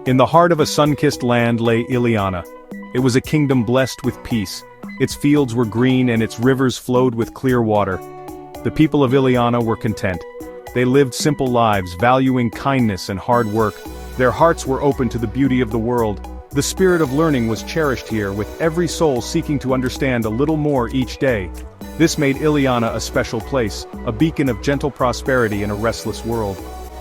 In the heart of a sun-kissed land lay Eliana. It was a kingdom blessed with peace. Its fields were green and its rivers flowed with clear water. The people of Eliana were content. They lived simple lives, valuing kindness and hard work. Their hearts were open to the beauty of the world. The spirit of learning was cherished here, with every soul seeking to understand a little more each day. This made Eliana a special place, a beacon of gentle prosperity in a restless world.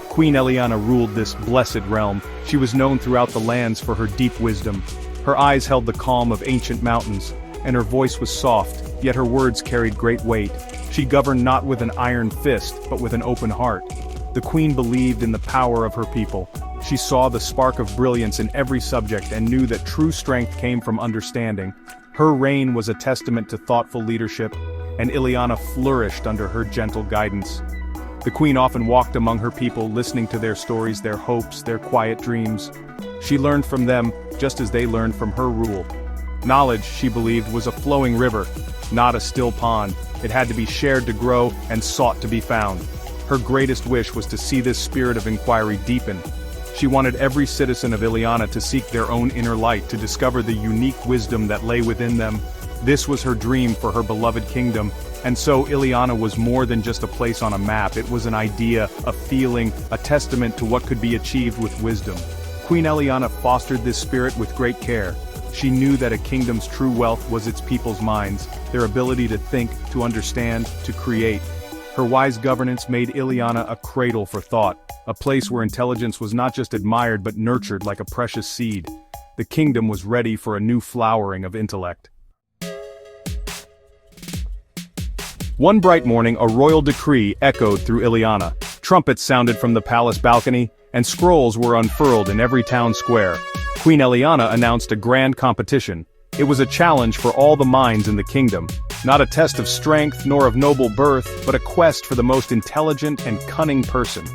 Queen Eliana ruled this blessed realm. She was known throughout the lands for her deep wisdom. Her eyes held the calm of ancient mountains, and her voice was soft, yet her words carried great weight. She governed not with an iron fist, but with an open heart. The queen believed in the power of her people. She saw the spark of brilliance in every subject and knew that true strength came from understanding. Her reign was a testament to thoughtful leadership, and Eliana flourished under her gentle guidance. The queen often walked among her people, listening to their stories, their hopes, their quiet dreams. She learned from them, just as they learned from her rule. Knowledge, she believed, was a flowing river, not a still pond. It had to be shared to grow and sought to be found. Her greatest wish was to see this spirit of inquiry deepen. She wanted every citizen of Eliana to seek their own inner light, to discover the unique wisdom that lay within them. This was her dream for her beloved kingdom, and so Eliana was more than just a place on a map. It was an idea, a feeling, a testament to what could be achieved with wisdom. Queen Eliana fostered this spirit with great care. She knew that a kingdom's true wealth was its people's minds, their ability to think, to understand, to create. Her wise governance made Eliana a cradle for thought, a place where intelligence was not just admired but nurtured like a precious seed. The kingdom was ready for a new flowering of intellect. One bright morning, a royal decree echoed through Eliana. Trumpets sounded from the palace balcony, and scrolls were unfurled in every town square. Queen Eliana announced a grand competition. It was a challenge for all the minds in the kingdom. Not a test of strength nor of noble birth, but a quest for the most intelligent and cunning person.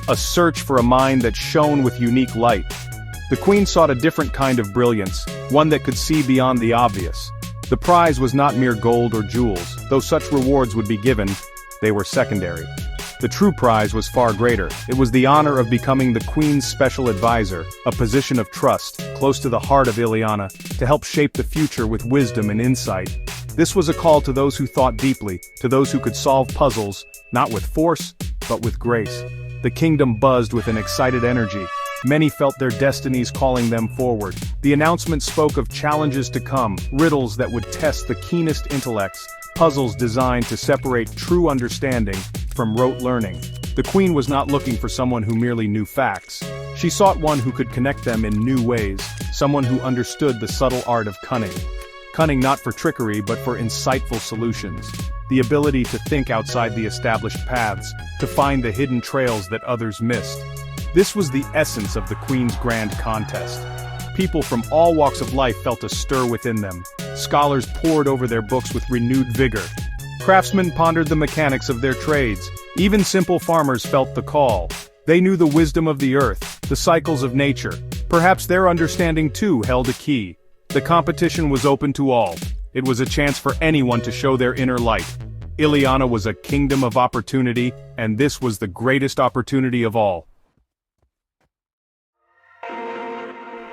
A search for a mind that shone with unique light. The queen sought a different kind of brilliance, one that could see beyond the obvious. The prize was not mere gold or jewels. Though such rewards would be given, they were secondary. The true prize was far greater. It was the honor of becoming the queen's special advisor, a position of trust, close to the heart of Eliana, to help shape the future with wisdom and insight. This was a call to those who thought deeply, to those who could solve puzzles, not with force, but with grace. The kingdom buzzed with an excited energy. Many felt their destinies calling them forward. The announcement spoke of challenges to come, riddles that would test the keenest intellects, puzzles designed to separate true understanding from rote learning. The queen was not looking for someone who merely knew facts. She sought one who could connect them in new ways, someone who understood the subtle art of cunning. Cunning not for trickery but for insightful solutions. The ability to think outside the established paths, to find the hidden trails that others missed. This was the essence of the Queen's Grand Contest. People from all walks of life felt a stir within them. Scholars pored over their books with renewed vigor. Craftsmen pondered the mechanics of their trades. Even simple farmers felt the call. They knew the wisdom of the earth, the cycles of nature. Perhaps their understanding too held a key. The competition was open to all. It was a chance for anyone to show their inner light. Eliana was a kingdom of opportunity, and this was the greatest opportunity of all.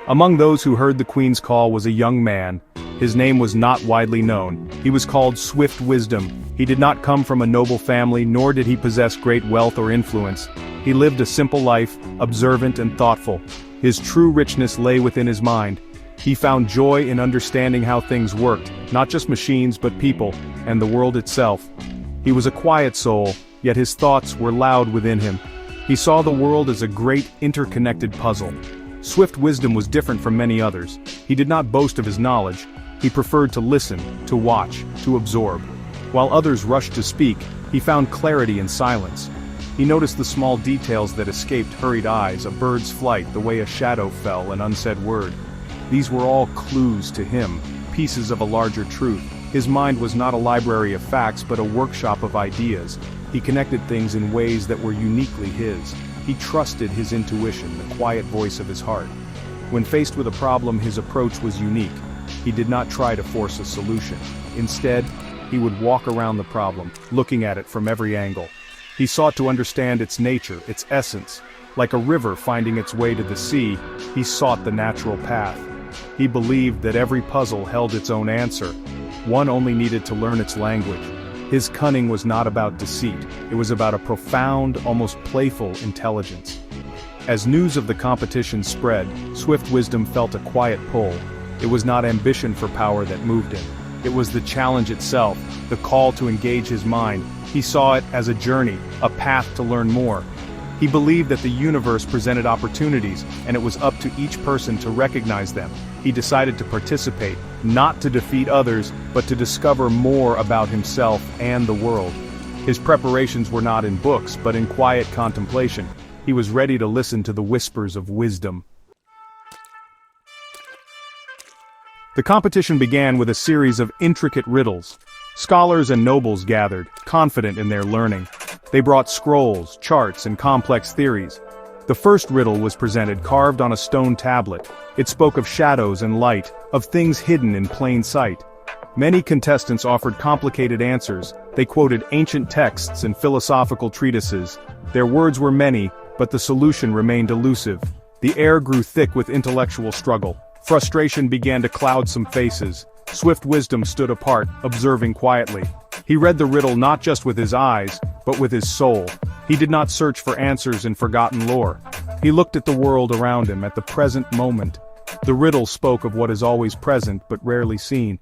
Among those who heard the Queen's call was a young man. His name was not widely known. He was called Swift Wisdom. He did not come from a noble family, nor did he possess great wealth or influence. He lived a simple life, observant and thoughtful. His true richness lay within his mind. He found joy in understanding how things worked, not just machines but people, and the world itself. He was a quiet soul, yet his thoughts were loud within him. He saw the world as a great interconnected puzzle. Swift Wisdom was different from many others. He did not boast of his knowledge. He preferred to listen, to watch, to absorb. While others rushed to speak, he found clarity in silence. He noticed the small details that escaped hurried eyes, a bird's flight, the way a shadow fell, an unsaid word. These were all clues to him, pieces of a larger truth. His mind was not a library of facts but a workshop of ideas. He connected things in ways that were uniquely his. He trusted his intuition, the quiet voice of his heart. When faced with a problem, his approach was unique. He did not try to force a solution. Instead, he would walk around the problem, looking at it from every angle. He sought to understand its nature, its essence. Like a river finding its way to the sea, he sought the natural path. He believed that every puzzle held its own answer. One only needed to learn its language. His cunning was not about deceit, it was about a profound, almost playful intelligence. As news of the competition spread, Swift Wisdom felt a quiet pull. It was not ambition for power that moved him. It was the challenge itself, the call to engage his mind. He saw it as a journey, a path to learn more. He believed that the universe presented opportunities, and it was up to each person to recognize them. He decided to participate, not to defeat others, but to discover more about himself and the world. His preparations were not in books, but in quiet contemplation. He was ready to listen to the whispers of wisdom. The competition began with a series of intricate riddles. Scholars and nobles gathered, confident in their learning. They brought scrolls, charts, and complex theories. The first riddle was presented carved on a stone tablet. It spoke of shadows and light, of things hidden in plain sight. Many contestants offered complicated answers. They quoted ancient texts and philosophical treatises. Their words were many, but the solution remained elusive. The air grew thick with intellectual struggle. Frustration began to cloud some faces. Swift Wisdom stood apart, observing quietly. He read the riddle not just with his eyes, but with his soul. He did not search for answers in forgotten lore. He looked at the world around him, at the present moment. The riddle spoke of what is always present but rarely seen.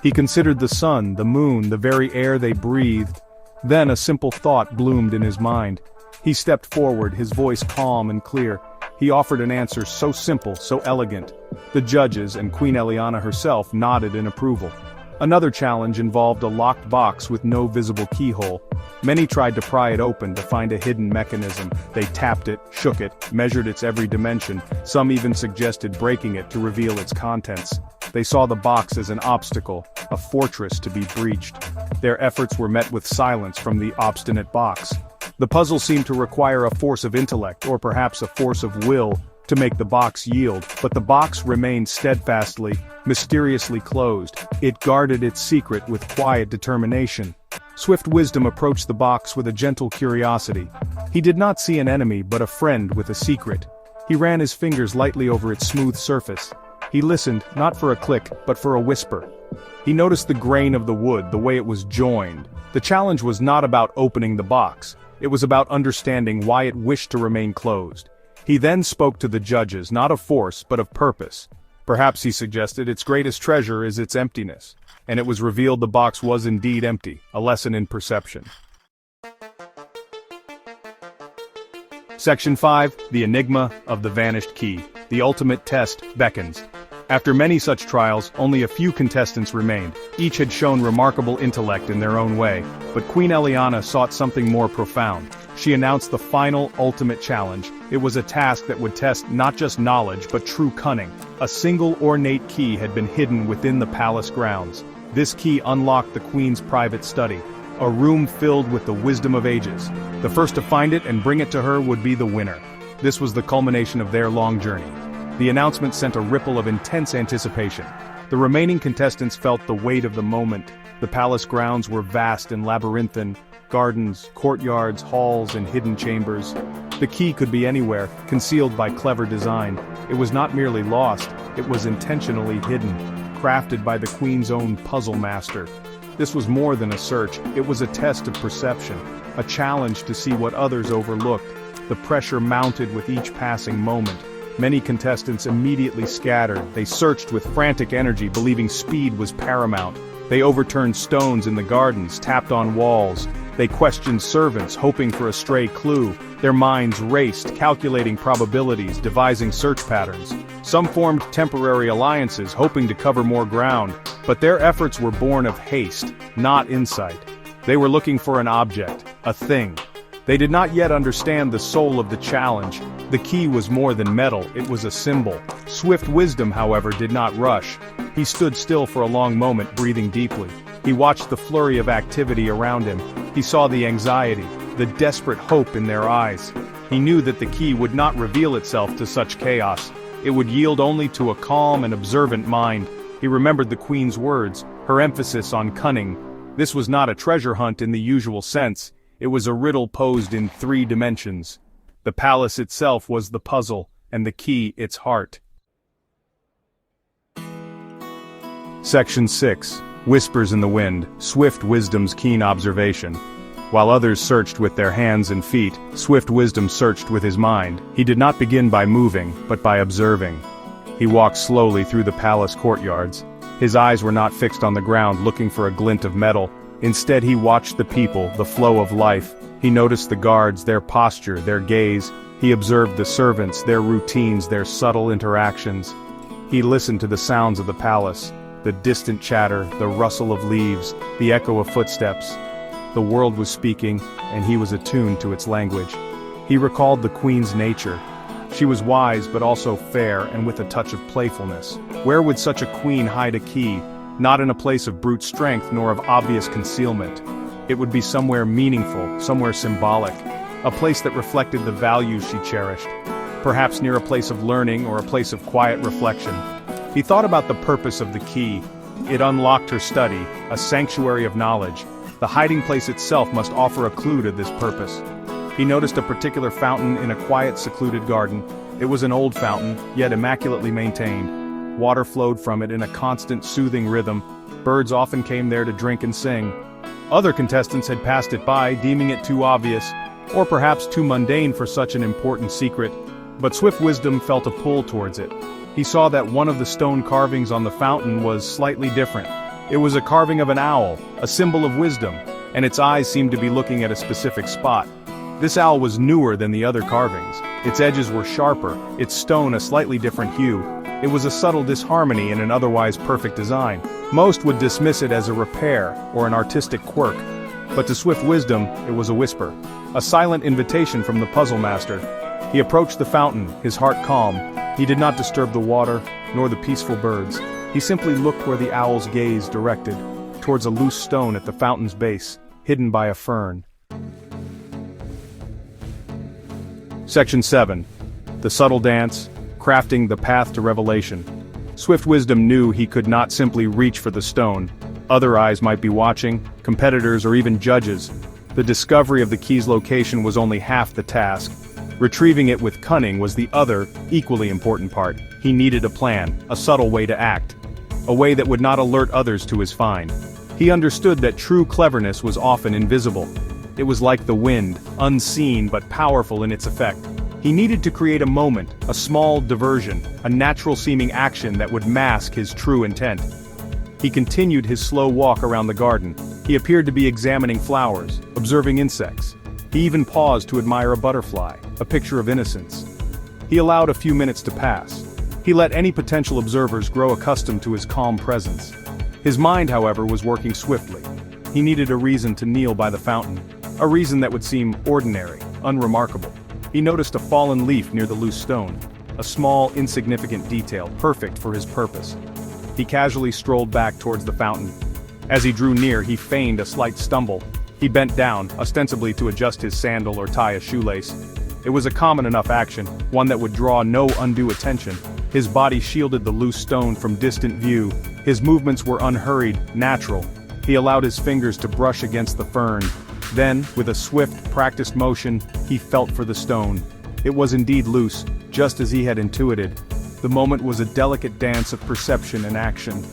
He considered the sun, the moon, the very air they breathed. Then a simple thought bloomed in his mind. He stepped forward, his voice calm and clear. He offered an answer so simple, so elegant. The judges and Queen Eliana herself nodded in approval. Another challenge involved a locked box with no visible keyhole. Many tried to pry it open to find a hidden mechanism. They tapped it, shook it, measured its every dimension. Some even suggested breaking it to reveal its contents. They saw the box as an obstacle, a fortress to be breached. Their efforts were met with silence from the obstinate box. The puzzle seemed to require a force of intellect, or perhaps a force of will, to make the box yield, but the box remained steadfastly, mysteriously closed. It guarded its secret with quiet determination. Swift Wisdom approached the box with a gentle curiosity. He did not see an enemy but a friend with a secret. He ran his fingers lightly over its smooth surface. He listened, not for a click, but for a whisper. He noticed the grain of the wood, the way it was joined. The challenge was not about opening the box. It was about understanding why it wished to remain closed. He then spoke to the judges, not of force, but of purpose. Perhaps, he suggested, its greatest treasure is its emptiness. And it was revealed the box was indeed empty, a lesson in perception. Section 5, The Enigma of the Vanished Key. The ultimate test beckons. After many such trials, only a few contestants remained. Each had shown remarkable intellect in their own way, but Queen Eliana sought something more profound. She announced the final, ultimate challenge. It was a task that would test not just knowledge but true cunning. A single ornate key had been hidden within the palace grounds. This key unlocked the queen's private study, a room filled with the wisdom of ages. The first to find it and bring it to her would be the winner. This was the culmination of their long journey. The announcement sent a ripple of intense anticipation. The remaining contestants felt the weight of the moment. The palace grounds were vast and labyrinthine, gardens, courtyards, halls, and hidden chambers. The key could be anywhere, concealed by clever design. It was not merely lost, it was intentionally hidden, crafted by the queen's own puzzle master. This was more than a search, it was a test of perception, a challenge to see what others overlooked. The pressure mounted with each passing moment. Many contestants immediately scattered. They searched with frantic energy, believing speed was paramount. They overturned stones in the gardens, tapped on walls. They questioned servants, hoping for a stray clue. Their minds raced, calculating probabilities, devising search patterns. Some formed temporary alliances, hoping to cover more ground, but their efforts were born of haste, not insight. They were looking for an object, a thing. They did not yet understand the soul of the challenge. The key was more than metal, it was a symbol. Swift Wisdom, however, did not rush. He stood still for a long moment, breathing deeply. He watched the flurry of activity around him. He saw the anxiety, the desperate hope in their eyes. He knew that the key would not reveal itself to such chaos. It would yield only to a calm and observant mind. He remembered the queen's words, her emphasis on cunning. This was not a treasure hunt in the usual sense. It was a riddle posed in 3 dimensions. The palace itself was the puzzle, and the key its heart. Section 6. Whispers in the Wind, Swift Wisdom's Keen Observation. While others searched with their hands and feet, Swift Wisdom searched with his mind. He did not begin by moving, but by observing. He walked slowly through the palace courtyards. His eyes were not fixed on the ground looking for a glint of metal. Instead he watched the people, the flow of life. He noticed the guards, their posture, their gaze. He observed the servants, their routines, their subtle interactions. He listened to the sounds of the palace, the distant chatter, the rustle of leaves, the echo of footsteps. The world was speaking, and he was attuned to its language. He recalled the queen's nature. She was wise but also fair and with a touch of playfulness. Where would such a queen hide a key? Not in a place of brute strength nor of obvious concealment. It would be somewhere meaningful, somewhere symbolic, a place that reflected the values she cherished. Perhaps near a place of learning or a place of quiet reflection. He thought about the purpose of the key. It unlocked her study, a sanctuary of knowledge. The hiding place itself must offer a clue to this purpose. He noticed a particular fountain in a quiet, secluded garden. It was an old fountain, yet immaculately maintained. Water flowed from it in a constant, soothing rhythm. Birds often came there to drink and sing. Other contestants had passed it by, deeming it too obvious, or perhaps too mundane for such an important secret. But Swift Wisdom felt a pull towards it. He saw that one of the stone carvings on the fountain was slightly different. It was a carving of an owl, a symbol of wisdom, and its eyes seemed to be looking at a specific spot. This owl was newer than the other carvings. Its edges were sharper, its stone a slightly different hue. It was a subtle disharmony in an otherwise perfect design. Most would dismiss it as a repair or an artistic quirk, but to Swift Wisdom, it was a whisper, a silent invitation from the puzzle master. He approached the fountain, his heart calm. He did not disturb the water, nor the peaceful birds. He simply looked where the owl's gaze directed, towards a loose stone at the fountain's base, hidden by a fern. Section 7. The Subtle Dance, Crafting the Path to Revelation. Swift Wisdom knew he could not simply reach for the stone. Other eyes might be watching, competitors or even judges. The discovery of the key's location was only half the task. Retrieving it with cunning was the other, equally important part. He needed a plan, a subtle way to act. A way that would not alert others to his find. He understood that true cleverness was often invisible. It was like the wind, unseen but powerful in its effect. He needed to create a moment, a small diversion, a natural-seeming action that would mask his true intent. He continued his slow walk around the garden. He appeared to be examining flowers, observing insects. He even paused to admire a butterfly, a picture of innocence. He allowed a few minutes to pass. He let any potential observers grow accustomed to his calm presence. His mind, however, was working swiftly. He needed a reason to kneel by the fountain, a reason that would seem ordinary, unremarkable. He noticed a fallen leaf near the loose stone, a small, insignificant detail, perfect for his purpose. He casually strolled back towards the fountain. As he drew near, he feigned a slight stumble. He bent down, ostensibly to adjust his sandal or tie a shoelace. It was a common enough action, one that would draw no undue attention. His body shielded the loose stone from distant view. His movements were unhurried, natural. He allowed his fingers to brush against the fern. Then, with a swift, practiced motion, he felt for the stone. It was indeed loose, just as he had intuited. The moment was a delicate dance of perception and action.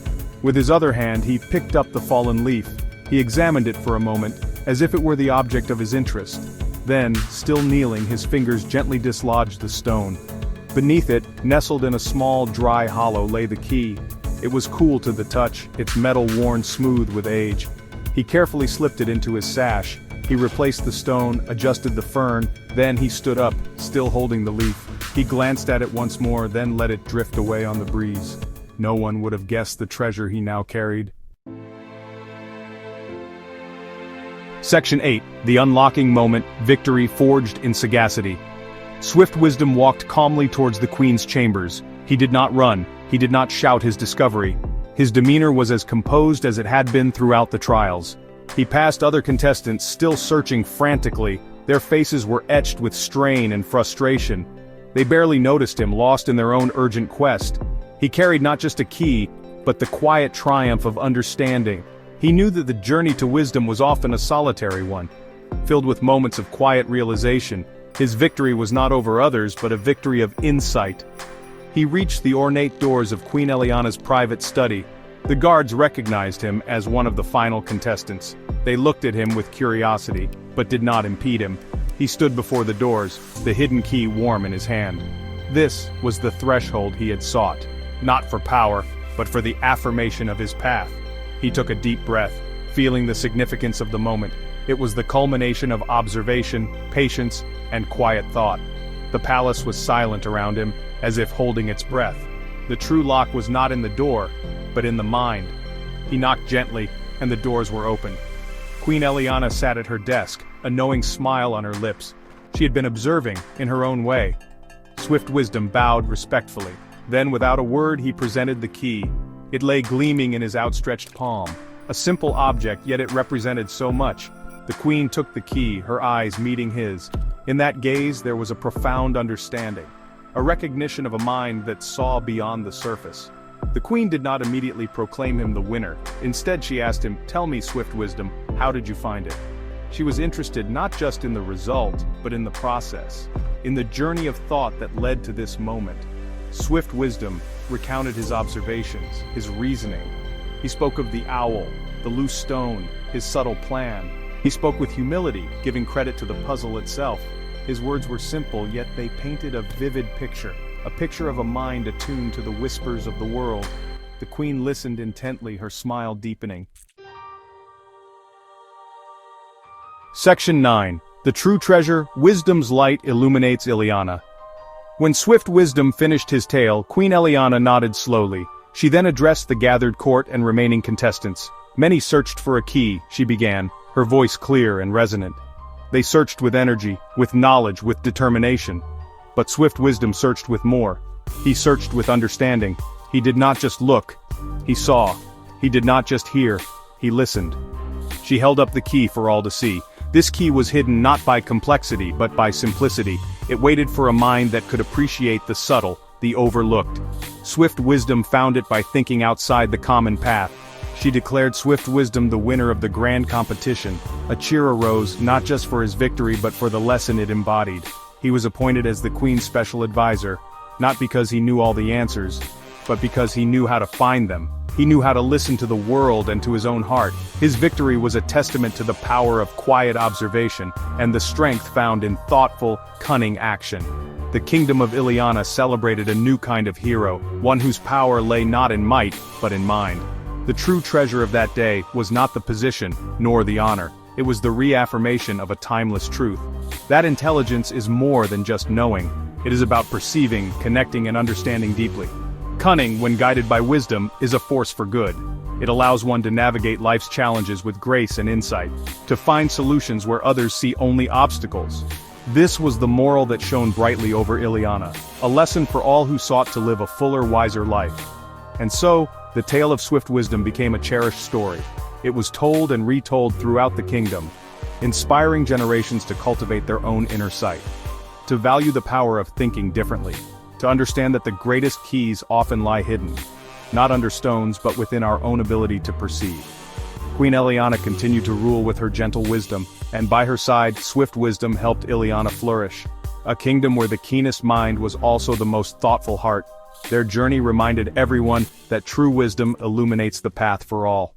With his other hand, he picked up the fallen leaf. He examined it for a moment, as if it were the object of his interest. Then, still kneeling, his fingers gently dislodged the stone. Beneath it, nestled in a small, dry hollow, lay the key. It was cool to the touch, its metal worn smooth with age. He carefully slipped it into his sash. He replaced the stone, adjusted the fern, then he stood up, still holding the leaf. He glanced at it once more, then let it drift away on the breeze. No one would have guessed the treasure he now carried. Section 8. The Unlocking Moment, Victory Forged in Sagacity. Swift Wisdom walked calmly towards the Queen's chambers. He did not run, he did not shout his discovery. His demeanor was as composed as it had been throughout the trials. He passed other contestants still searching frantically. Their faces were etched with strain and frustration. They barely noticed him, lost in their own urgent quest. He carried not just a key, but the quiet triumph of understanding. He knew that the journey to wisdom was often a solitary one. filled with moments of quiet realization. His victory was not over others but a victory of insight. He reached the ornate doors of Queen Eliana's private study. The guards recognized him as one of the final contestants. They looked at him with curiosity, but did not impede him. He stood before the doors, the hidden key warm in his hand. This was the threshold he had sought, not for power, but for the affirmation of his path. He took a deep breath, feeling the significance of the moment. It was the culmination of observation, patience, and quiet thought. The palace was silent around him, as if holding its breath. The true lock was not in the door, but in the mind. He knocked gently, and the doors were opened. Queen Eliana sat at her desk, a knowing smile on her lips. She had been observing, in her own way. Swift Wisdom bowed respectfully. Then, without a word, he presented the key. It lay gleaming in his outstretched palm. A simple object, yet it represented so much. The queen took the key, her eyes meeting his. In that gaze there was a profound understanding, a recognition of a mind that saw beyond the surface. The queen did not immediately proclaim him the winner. Instead she asked him, "Tell me, Swift Wisdom, how did you find it?" She was interested not just in the result, but in the process, in the journey of thought that led to this moment. Swift Wisdom recounted his observations, his reasoning. He spoke of the owl, the loose stone, his subtle plan. He spoke with humility, giving credit to the puzzle itself. His words were simple, yet they painted a vivid picture, a picture of a mind attuned to the whispers of the world. The queen listened intently, her smile deepening. Section 9. The True Treasure, Wisdom's Light Illuminates Eliana. When Swift Wisdom finished his tale, Queen Eliana nodded slowly. She then addressed the gathered court and remaining contestants. Many searched for a key, she began, her voice clear and resonant. They searched with energy, with knowledge, with determination. But Swift Wisdom searched with more. He searched with understanding. He did not just look, he saw. He did not just hear, he listened. She held up the key for all to see. This key was hidden not by complexity, but by simplicity. It waited for a mind that could appreciate the subtle, the overlooked. Swift Wisdom found it by thinking outside the common path. She declared Swift Wisdom the winner of the grand competition. A cheer arose, not just for his victory but for the lesson it embodied. He was appointed as the Queen's special advisor, not because he knew all the answers, but because he knew how to find them. He knew how to listen to the world and to his own heart. His victory was a testament to the power of quiet observation, and the strength found in thoughtful, cunning action. The kingdom of Eliana celebrated a new kind of hero, one whose power lay not in might, but in mind. The true treasure of that day was not the position, nor the honor. It was the reaffirmation of a timeless truth. That intelligence is more than just knowing. It is about perceiving, connecting, and understanding deeply. Cunning, when guided by wisdom, is a force for good. It allows one to navigate life's challenges with grace and insight, to find solutions where others see only obstacles. This was the moral that shone brightly over Eliana, a lesson for all who sought to live a fuller, wiser life. And so, the tale of Swift Wisdom became a cherished story. It was told and retold throughout the kingdom, inspiring generations to cultivate their own inner sight, to value the power of thinking differently, to understand that the greatest keys often lie hidden, not under stones but within our own ability to perceive. Queen Eliana continued to rule with her gentle wisdom, and by her side, Swift Wisdom helped Eliana flourish. A kingdom where the keenest mind was also the most thoughtful heart. Their journey reminded everyone that true wisdom illuminates the path for all.